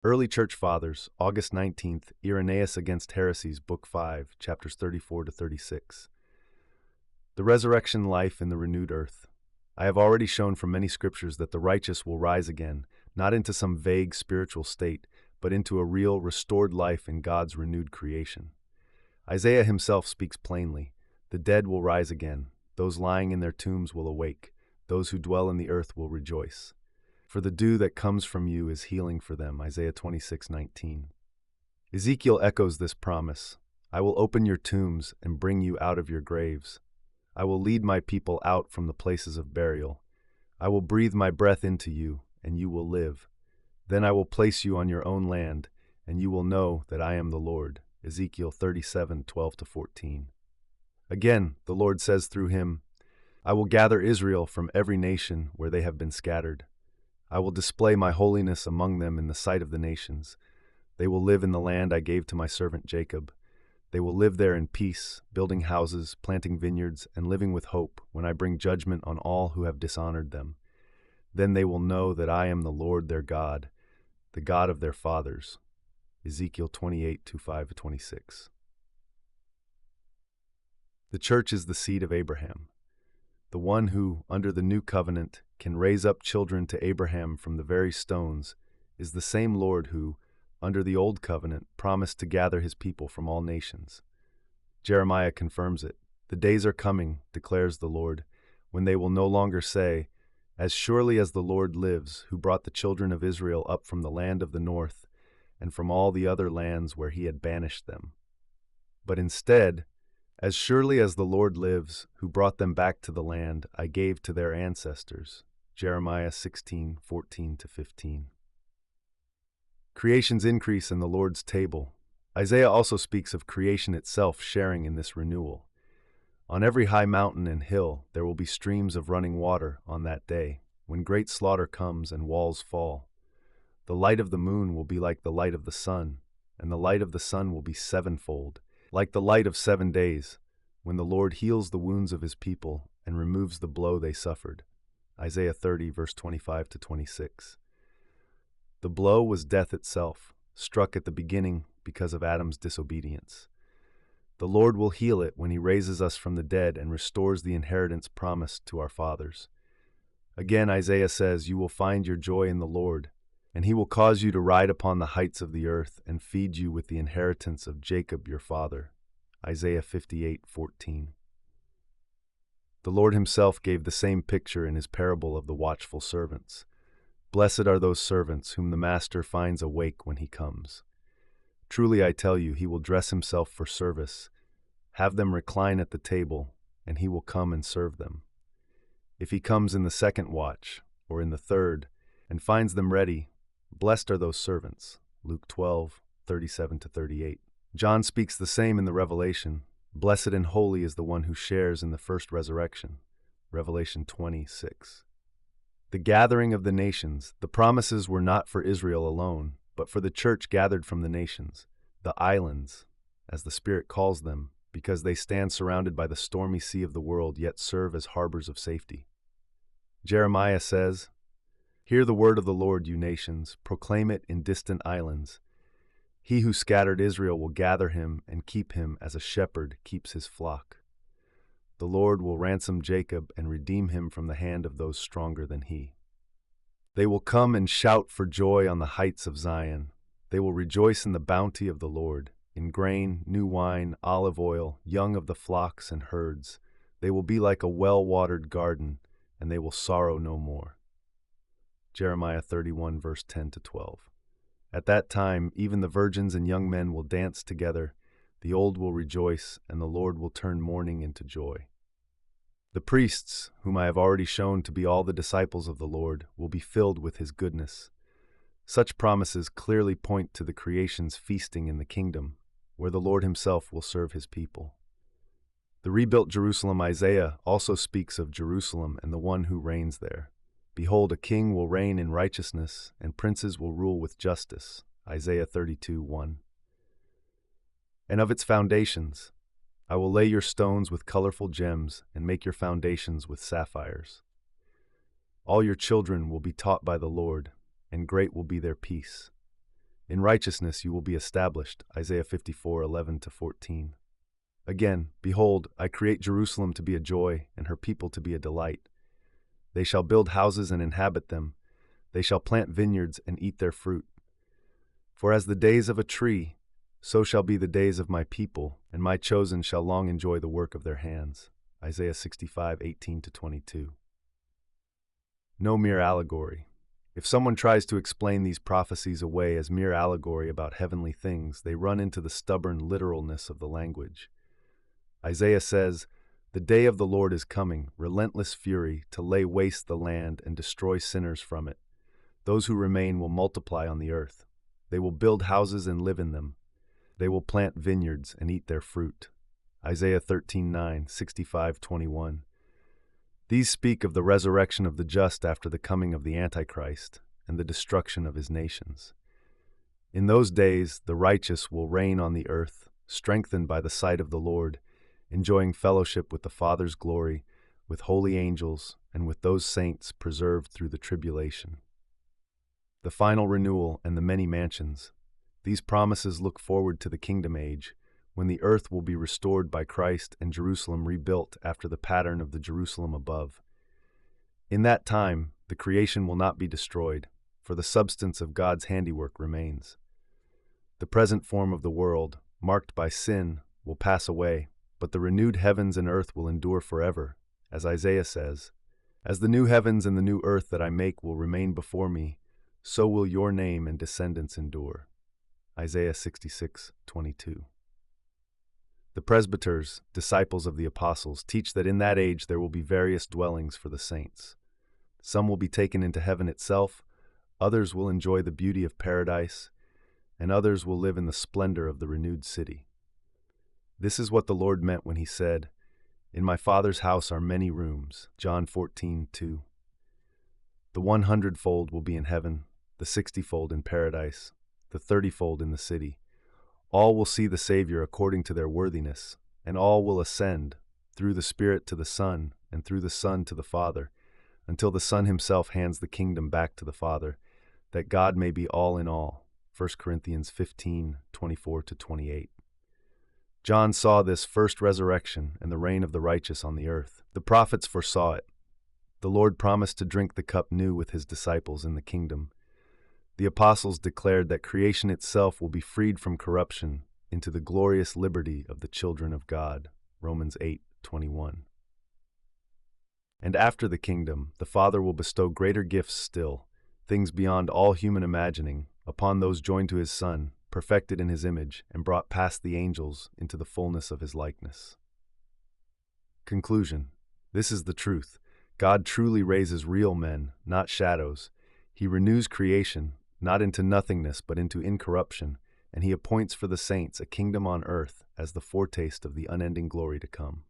Early Church Fathers, August 19th, Irenaeus against Heresies, Book 5, chapters 34 to 36. The resurrection life in the renewed earth. I have already shown from many scriptures that the righteous will rise again, not into some vague spiritual state, but into a real, restored life in God's renewed creation. Isaiah himself speaks plainly. The dead will rise again. Those lying in their tombs will awake. Those who dwell in the earth will rejoice. For the dew that comes from you is healing for them. Isaiah 26:19. Ezekiel echoes this promise. I will open your tombs and bring you out of your graves. I will lead my people out from the places of burial. I will breathe my breath into you, and you will live. Then I will place you on your own land, and you will know that I am the Lord. Ezekiel 37:12-14. Again, the Lord says through him, I will gather Israel from every nation where they have been scattered. I will display my holiness among them in the sight of the nations. They will live in the land I gave to my servant Jacob. They will live there in peace, building houses, planting vineyards, and living with hope when I bring judgment on all who have dishonored them. Then they will know that I am the Lord their God, the God of their fathers. Ezekiel 28:5-26. The church is the seed of Abraham, the one who, under the new covenant, can raise up children to Abraham from the very stones, is the same Lord who, under the old covenant, promised to gather his people from all nations. Jeremiah confirms it. The days are coming, declares the Lord, when they will no longer say, As surely as the Lord lives, who brought the children of Israel up from the land of the north, and from all the other lands where he had banished them. But instead, as surely as the Lord lives, who brought them back to the land I gave to their ancestors. Jeremiah 16:14-15. Creation's increase in the Lord's table. Isaiah also speaks of creation itself sharing in this renewal. On every high mountain and hill there will be streams of running water on that day, when great slaughter comes and walls fall. The light of the moon will be like the light of the sun, and the light of the sun will be sevenfold, like the light of 7 days, when the Lord heals the wounds of his people and removes the blow they suffered. Isaiah 30, verse 25-26. The blow was death itself, struck at the beginning because of Adam's disobedience. The Lord will heal it when he raises us from the dead and restores the inheritance promised to our fathers. Again, Isaiah says, You will find your joy in the Lord, and he will cause you to ride upon the heights of the earth and feed you with the inheritance of Jacob your father. Isaiah 58:14. The Lord himself gave the same picture in his parable of the watchful servants. Blessed are those servants whom the master finds awake when he comes. Truly I tell you, he will dress himself for service, have them recline at the table, and he will come and serve them. If he comes in the second watch, or in the third, and finds them ready, blessed are those servants. Luke 12:37-38. John speaks the same in the Revelation. Blessed and holy is the one who shares in the first resurrection. Revelation 20:6. The gathering of the nations. The promises were not for Israel alone, but for the church gathered from the nations, the islands, as the Spirit calls them, because they stand surrounded by the stormy sea of the world, yet serve as harbors of safety. Jeremiah says, Hear the word of the Lord, you nations, proclaim it in distant islands. He who scattered Israel will gather him and keep him as a shepherd keeps his flock. The Lord will ransom Jacob and redeem him from the hand of those stronger than he. They will come and shout for joy on the heights of Zion. They will rejoice in the bounty of the Lord, in grain, new wine, olive oil, young of the flocks and herds. They will be like a well-watered garden, and they will sorrow no more. Jeremiah 31, verse 10-12. At that time, even the virgins and young men will dance together, the old will rejoice, and the Lord will turn mourning into joy. The priests, whom I have already shown to be all the disciples of the Lord, will be filled with his goodness. Such promises clearly point to the creation's feasting in the kingdom, where the Lord himself will serve his people. The rebuilt Jerusalem. Isaiah also speaks of Jerusalem and the one who reigns there. Behold, a king will reign in righteousness, and princes will rule with justice. Isaiah 32:1. And of its foundations, I will lay your stones with colorful gems and make your foundations with sapphires. All your children will be taught by the Lord, and great will be their peace. In righteousness you will be established. Isaiah 54:11-14. Again, behold, I create Jerusalem to be a joy, and her people to be a delight. They shall build houses and inhabit them. They shall plant vineyards and eat their fruit. For as the days of a tree, so shall be the days of my people, and my chosen shall long enjoy the work of their hands. Isaiah 65:18-22. No mere allegory. If someone tries to explain these prophecies away as mere allegory about heavenly things, they run into the stubborn literalness of the language. Isaiah says, "The day of the Lord is coming, relentless fury, to lay waste the land and destroy sinners from it. Those who remain will multiply on the earth. They will build houses and live in them. They will plant vineyards and eat their fruit." Isaiah 13:9, 65:21. These speak of the resurrection of the just after the coming of the Antichrist and the destruction of his nations. In those days, the righteous will reign on the earth, strengthened by the sight of the Lord, enjoying fellowship with the Father's glory, with holy angels, and with those saints preserved through the tribulation. The final renewal and the many mansions. These promises look forward to the kingdom age, when the earth will be restored by Christ and Jerusalem rebuilt after the pattern of the Jerusalem above. In that time, the creation will not be destroyed, for the substance of God's handiwork remains. The present form of the world, marked by sin, will pass away, but the renewed heavens and earth will endure forever, as Isaiah says, "As the new heavens and the new earth that I make will remain before me, so will your name and descendants endure." Isaiah 66:22. The presbyters, disciples of the apostles, teach that in that age there will be various dwellings for the saints. Some will be taken into heaven itself, others will enjoy the beauty of paradise, and others will live in the splendor of the renewed city. This is what the Lord meant when he said, "In my Father's house are many rooms." John 14:2. The 100-fold will be in heaven, the 60-fold in paradise, the 30-fold in the city. All will see the Savior according to their worthiness, and all will ascend, through the Spirit to the Son, and through the Son to the Father, until the Son himself hands the kingdom back to the Father, that God may be all in all. 1 Corinthians 15:24-28. John saw this first resurrection and the reign of the righteous on the earth. The prophets foresaw it. The Lord promised to drink the cup new with his disciples in the kingdom. The apostles declared that creation itself will be freed from corruption into the glorious liberty of the children of God. Romans 8:21. And after the kingdom, the Father will bestow greater gifts still, things beyond all human imagining, upon those joined to his Son, perfected in his image, and brought past the angels into the fullness of his likeness. Conclusion. This is the truth. God truly raises real men, not shadows. He renews creation, not into nothingness but into incorruption, and he appoints for the saints a kingdom on earth as the foretaste of the unending glory to come.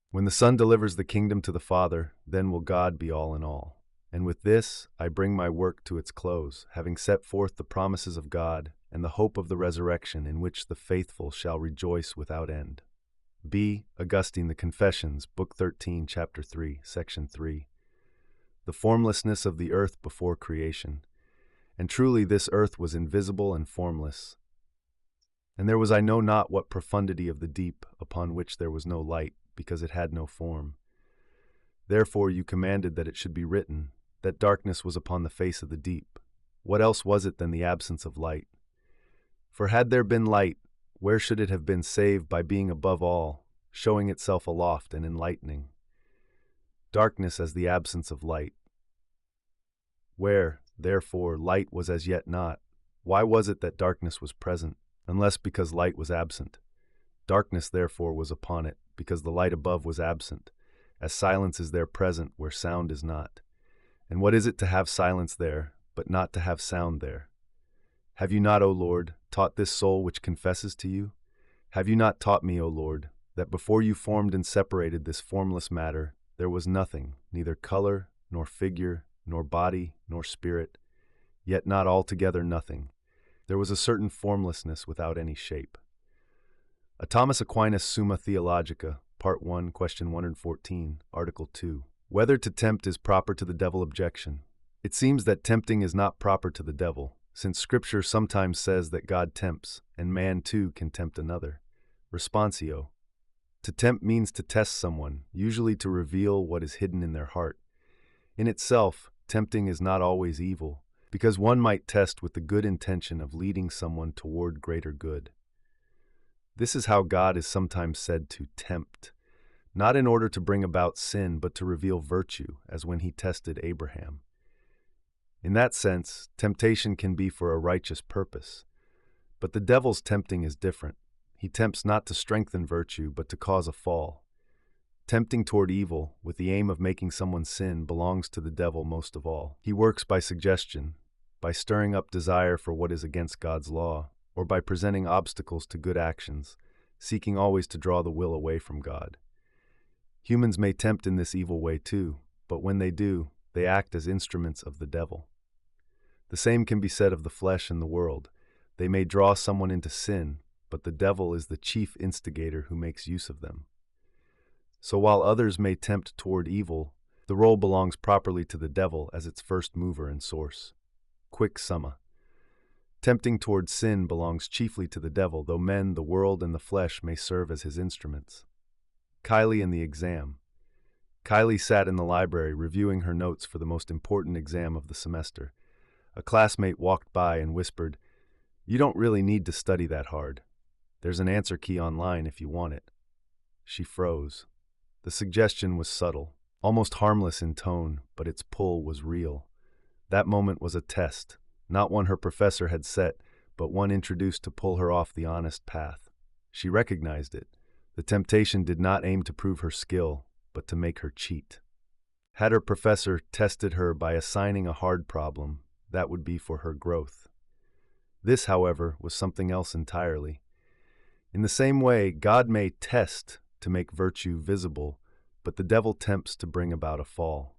When the Son delivers the kingdom to the Father, then will God be all in all. And with this, I bring my work to its close, having set forth the promises of God and the hope of the resurrection in which the faithful shall rejoice without end. B. Augustine, The Confessions, Book 13, Chapter 3, Section 3. The formlessness of the earth before creation. And truly this earth was invisible and formless. And there was I know not what profundity of the deep, upon which there was no light, because it had no form. Therefore you commanded that it should be written, that darkness was upon the face of the deep. What else was it than the absence of light? For had there been light, where should it have been save by being above all, showing itself aloft and enlightening? Darkness as the absence of light. Where, therefore, light was as yet not, why was it that darkness was present, unless because light was absent? Darkness therefore was upon it, because the light above was absent, as silence is there present where sound is not. And what is it to have silence there, but not to have sound there? Have you not, O Lord, taught this soul which confesses to you? Have you not taught me, O Lord, that before you formed and separated this formless matter, there was nothing, neither color, nor figure, nor body, nor spirit, yet not altogether nothing. There was a certain formlessness without any shape. A Thomas Aquinas Summa Theologica, Part 1, Question 114, Article 2. Whether to tempt is proper to the devil objection. It seems that tempting is not proper to the devil, since Scripture sometimes says that God tempts, and man too can tempt another. Responsio. To tempt means to test someone, usually to reveal what is hidden in their heart. In itself, tempting is not always evil, because one might test with the good intention of leading someone toward greater good. This is how God is sometimes said to tempt, not in order to bring about sin, but to reveal virtue, as when he tested Abraham. In that sense, temptation can be for a righteous purpose. But the devil's tempting is different. He tempts not to strengthen virtue, but to cause a fall. Tempting toward evil, with the aim of making someone sin, belongs to the devil most of all. He works by suggestion, by stirring up desire for what is against God's law, or by presenting obstacles to good actions, seeking always to draw the will away from God. Humans may tempt in this evil way too, but when they do, they act as instruments of the devil. The same can be said of the flesh and the world. They may draw someone into sin, but the devil is the chief instigator who makes use of them. So while others may tempt toward evil, the role belongs properly to the devil as its first mover and source. Quick summa. Tempting toward sin belongs chiefly to the devil, though men, the world, and the flesh may serve as his instruments. Kylie and the exam. Kylie sat in the library reviewing her notes for the most important exam of the semester. A classmate walked by and whispered, "You don't really need to study that hard. There's an answer key online if you want it." She froze. The suggestion was subtle, almost harmless in tone, but its pull was real. That moment was a test, not one her professor had set, but one introduced to pull her off the honest path. She recognized it. The temptation did not aim to prove her skill, but to make her cheat. Had her professor tested her by assigning a hard problem, that would be for her growth. This, however, was something else entirely. In the same way, God may test to make virtue visible, but the devil tempts to bring about a fall.